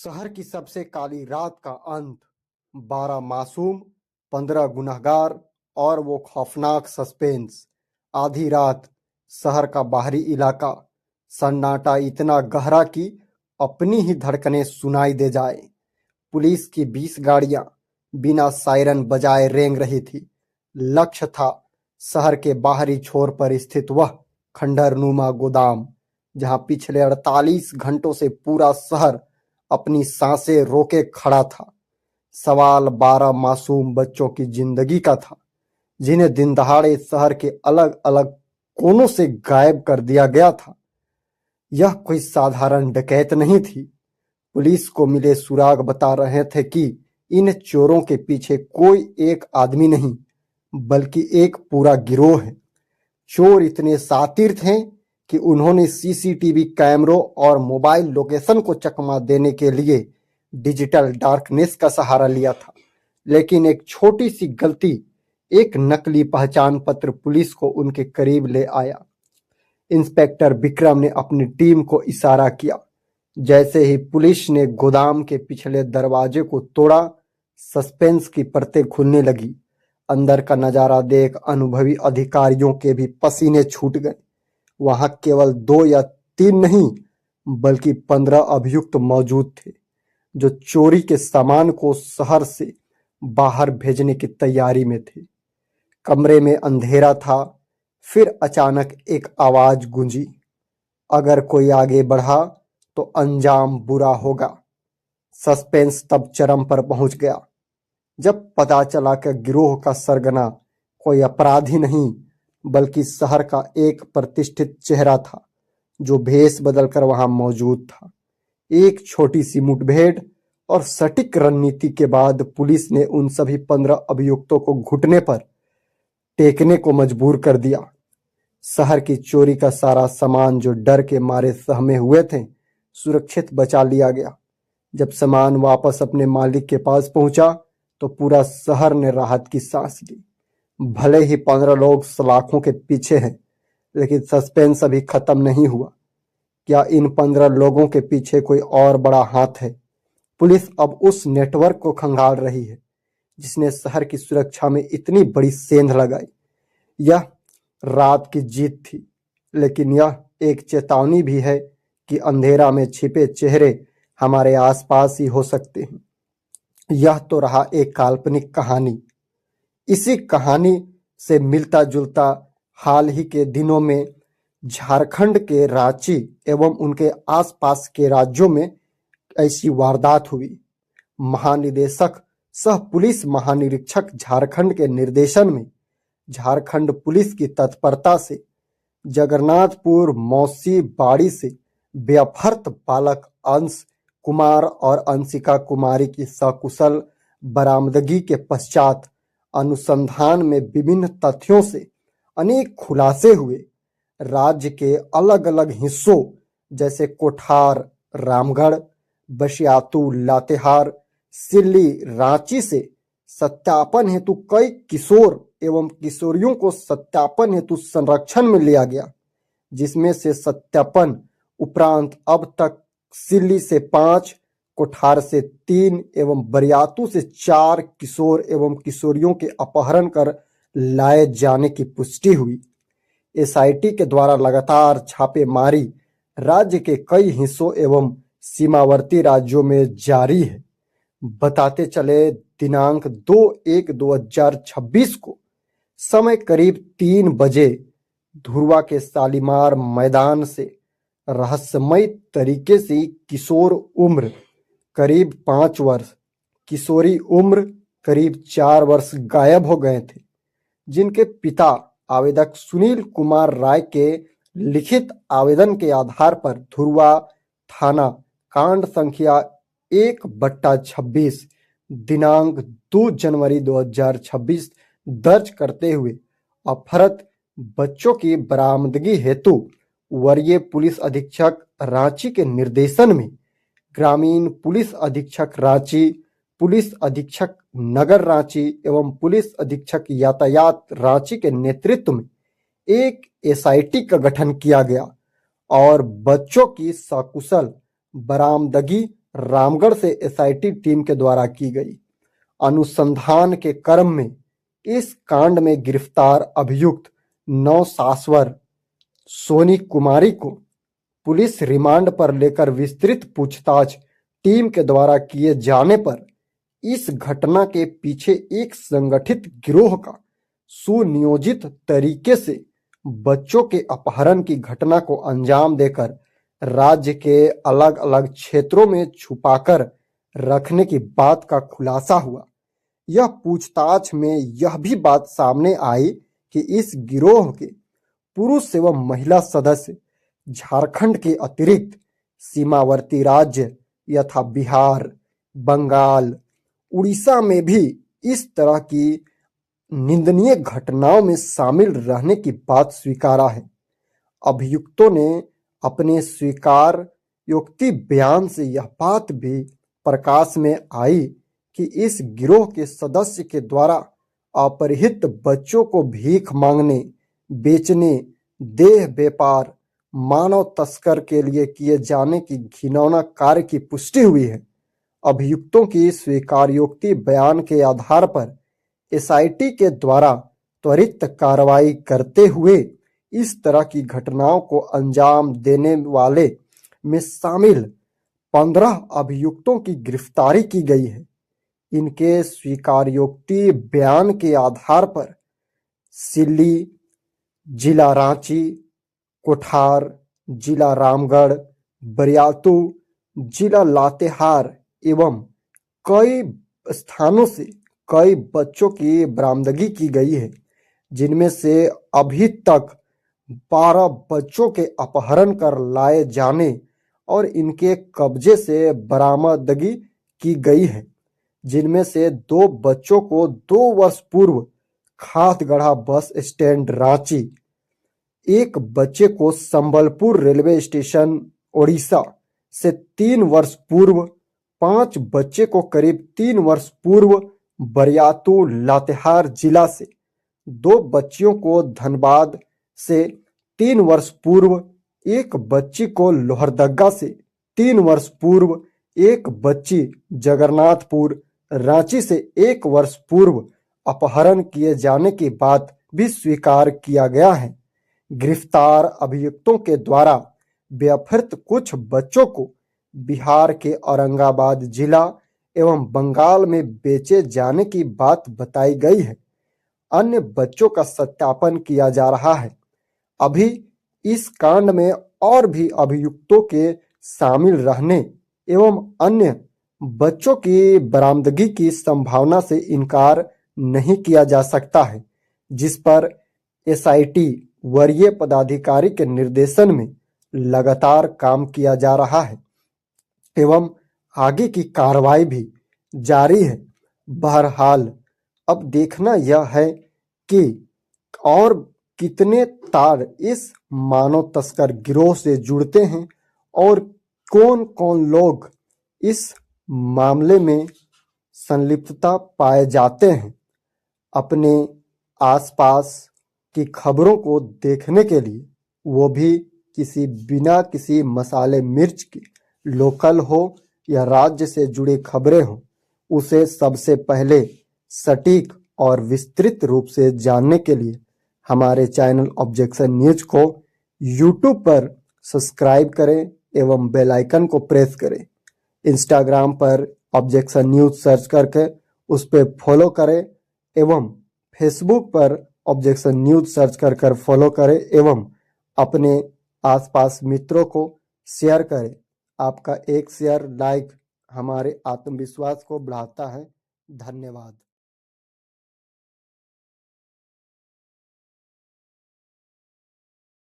शहर की सबसे काली रात का अंत। 12 मासूम, 15 गुनहगार और वो खौफनाक सस्पेंस। आधी रात, शहर का बाहरी इलाका, सन्नाटा इतना गहरा कि अपनी ही धड़कनें सुनाई दे जाए। पुलिस की 20 गाड़ियां बिना सायरन बजाए रेंग रही थी। लक्ष्य था शहर के बाहरी छोर पर स्थित वह खंडहरनुमा गोदाम, जहां पिछले 48 घंटों से पूरा शहर अपनी सांसें रोके खड़ा था। सवाल 12 मासूम बच्चों की जिंदगी का था, जिन्हें दिन दहाड़े शहर के अलग अलग कोनों से गायब कर दिया गया था। यह कोई साधारण डकैत नहीं थी। पुलिस को मिले सुराग बता रहे थे कि इन चोरों के पीछे कोई एक आदमी नहीं, बल्कि एक पूरा गिरोह है। चोर इतने शातिर थे कि उन्होंने सीसीटीवी कैमरों और मोबाइल लोकेशन को चकमा देने के लिए डिजिटल डार्कनेस का सहारा लिया था। लेकिन एक छोटी सी गलती, एक नकली पहचान पत्र पुलिस को उनके करीब ले आया। इंस्पेक्टर विक्रम ने अपनी टीम को इशारा किया। जैसे ही पुलिस ने गोदाम के पिछले दरवाजे को तोड़ा, सस्पेंस की परतें खुलने लगी। अंदर का नजारा देख अनुभवी अधिकारियों के भी पसीने छूट गए। वहां केवल 2 या 3 नहीं, बल्कि 15 अभियुक्त मौजूद थे, जो चोरी के सामान को शहर से बाहर भेजने की तैयारी में थे। कमरे में अंधेरा था। फिर अचानक एक आवाज गूंजी, अगर कोई आगे बढ़ा तो अंजाम बुरा होगा। सस्पेंस तब चरम पर पहुंच गया जब पता चला कि गिरोह का सरगना कोई अपराधी नहीं, बल्कि शहर का एक प्रतिष्ठित चेहरा था, जो भेष बदलकर वहां मौजूद था। एक छोटी सी मुठभेड़ और सटीक रणनीति के बाद पुलिस ने उन सभी 15 अभियुक्तों को घुटने पर टेकने को मजबूर कर दिया। शहर की चोरी का सारा सामान, जो डर के मारे सहमे हुए थे, सुरक्षित बचा लिया गया। जब सामान वापस अपने मालिक के पास पहुंचा तो पूरा शहर ने राहत की सांस ली। भले ही 15 लोग सलाखों के पीछे हैं, लेकिन सस्पेंस अभी खत्म नहीं हुआ। क्या इन 15 लोगों के पीछे कोई और बड़ा हाथ है? पुलिस अब उस नेटवर्क को खंगाल रही है, जिसने शहर की सुरक्षा में इतनी बड़ी सेंध लगाई। यह रात की जीत थी, लेकिन यह एक चेतावनी भी है कि अंधेरा में छिपे चेहरे हमारे आसपास ही हो सकते हैं। यह तो रहा एक काल्पनिक कहानी। इसी कहानी से मिलता जुलता हाल ही के दिनों में झारखंड के रांची एवं उनके आसपास के राज्यों में ऐसी वारदात हुई। महानिदेशक सह पुलिस महानिरीक्षक झारखंड के निर्देशन में झारखंड पुलिस की तत्परता से जगन्नाथपुर मौसी बाड़ी से बेअफर्त बालक अंश कुमार और अंशिका कुमारी की सकुशल बरामदगी के पश्चात अनुसंधान में विभिन्न तथ्यों से अनेक खुलासे हुए। राज्य के अलग अलग हिस्सों जैसे कोठार, रामगढ़, बसियातू, लातेहार, सिल्ली, रांची से सत्यापन हेतु कई किशोर एवं किशोरियों को सत्यापन हेतु संरक्षण में लिया गया, जिसमें से सत्यापन उपरांत अब तक सिल्ली से 5, कोठार से 3 एवं बरियातू से 4 किशोर एवं किशोरियों के अपहरण कर लाए जाने की पुष्टि हुई। एसआईटी के द्वारा लगातार छापेमारी राज्य के कई हिस्सों एवं सीमावर्ती राज्यों में जारी है। बताते चले, दिनांक 2/1/2026 को समय करीब 3 बजे धुरवा के शालीमार मैदान से रहस्यमय तरीके से किशोर उम्र करीब 5 वर्ष, किशोरी उम्र करीब 4 वर्ष गायब हो गए थे, जिनके पिता आवेदक सुनील कुमार राय के लिखित आवेदन के आधार पर धुरवा थाना कांड संख्या 1/26 दिनांक 2 जनवरी 2026 दर्ज करते हुए अपहृत बच्चों की बरामदगी हेतु वरीय पुलिस अधीक्षक रांची के निर्देशन में ग्रामीण पुलिस अधीक्षक रांची, पुलिस अधीक्षक नगर रांची एवं पुलिस अधीक्षक यातायात रांची के नेतृत्व में एक एसआईटी का गठन किया गया और बच्चों की सकुशल बरामदगी रामगढ़ से एसआईटी टीम के द्वारा की गई। अनुसंधान के क्रम में इस कांड में गिरफ्तार अभियुक्त नवसासवर सोनी कुमारी को पुलिस रिमांड पर लेकर विस्तृत पूछताछ टीम के द्वारा किए जाने पर इस घटना के पीछे एक संगठित गिरोह का सुनियोजित तरीके से बच्चों के अपहरण की घटना को अंजाम देकर राज्य के अलग अलग क्षेत्रों में छुपाकर रखने की बात का खुलासा हुआ। यह पूछताछ में यह भी बात सामने आई कि इस गिरोह के पुरुष एवं महिला सदस्य झारखंड के अतिरिक्त सीमावर्ती राज्य यथा बिहार, बंगाल, उड़ीसा में भी इस तरह की निंदनीय घटनाओं में शामिल रहने की बात स्वीकारा है। अभियुक्तों ने अपने स्वीकारोक्ति बयान से यह बात भी प्रकाश में आई कि इस गिरोह के सदस्य के द्वारा अपहृत बच्चों को भीख मांगने, बेचने, देह व्यापार, मानव तस्कर के लिए किए जाने की घिनौना कार्य की पुष्टि हुई है। अभियुक्तों की स्वीकारोक्ति बयान के आधार पर एसआईटी के द्वारा त्वरित कार्रवाई करते हुए इस तरह की घटनाओं को अंजाम देने वाले में शामिल 15 अभियुक्तों की गिरफ्तारी की गई है। इनके स्वीकारोक्ति बयान के आधार पर सिल्ली, जिला रांची, कोठार, जिला रामगढ़, बरियातू, जिला लातेहार एवं कई स्थानों से कई बच्चों की बरामदगी की गई है, जिनमें से अभी तक 12 बच्चों के अपहरण कर लाए जाने और इनके कब्जे से बरामदगी की गई है, जिनमें से 2 बच्चों को 2 वर्ष पूर्व खातगढ़ा बस स्टैंड रांची, एक बच्चे को संबलपुर रेलवे स्टेशन ओडिशा से 3 वर्ष पूर्व, 5 बच्चे को करीब 3 वर्ष पूर्व बरियातू लातेहार जिला से, 2 बच्चियों को धनबाद से 3 वर्ष पूर्व, एक बच्ची को लोहरदगा से 3 वर्ष पूर्व, एक बच्ची जगन्नाथपुर रांची से 1 वर्ष पूर्व अपहरण किए जाने की बात भी स्वीकार किया गया है। गिरफ्तार अभियुक्तों के द्वारा बेअपहृत कुछ बच्चों को बिहार के औरंगाबाद जिला एवं बंगाल में बेचे जाने की बात बताई गई है। अन्य बच्चों का सत्यापन किया जा रहा है। अभी इस कांड में और भी अभियुक्तों के शामिल रहने एवं अन्य बच्चों की बरामदगी की संभावना से इनकार नहीं किया जा सकता है, जिस पर एसआईटी वरीय पदाधिकारी के निर्देशन में लगातार काम किया जा रहा है एवं आगे की कार्रवाई भी जारी है। बहरहाल अब देखना यह है कि और कितने तार इस मानव तस्कर गिरोह से जुड़ते हैं और कौन कौन लोग इस मामले में संलिप्तता पाए जाते हैं। अपने आसपास की खबरों को देखने के लिए वो भी बिना किसी मसाले मिर्च के लोकल हो या राज्य से जुड़ी खबरें हो, उसे सबसे पहले सटीक और विस्तृत रूप से जानने के लिए हमारे चैनल ऑब्जेक्शन न्यूज को यूट्यूब पर सब्सक्राइब करें एवं बेल आइकन को प्रेस करें। इंस्टाग्राम पर ऑब्जेक्शन न्यूज सर्च करके उस पर फॉलो करें एवं फेसबुक पर ऑब्जेक्शन न्यूज सर्च कर फॉलो करें एवं अपने आसपास मित्रों को शेयर करें। आपका एक शेयर, लाइक हमारे आत्मविश्वास को बढ़ाता है। धन्यवाद।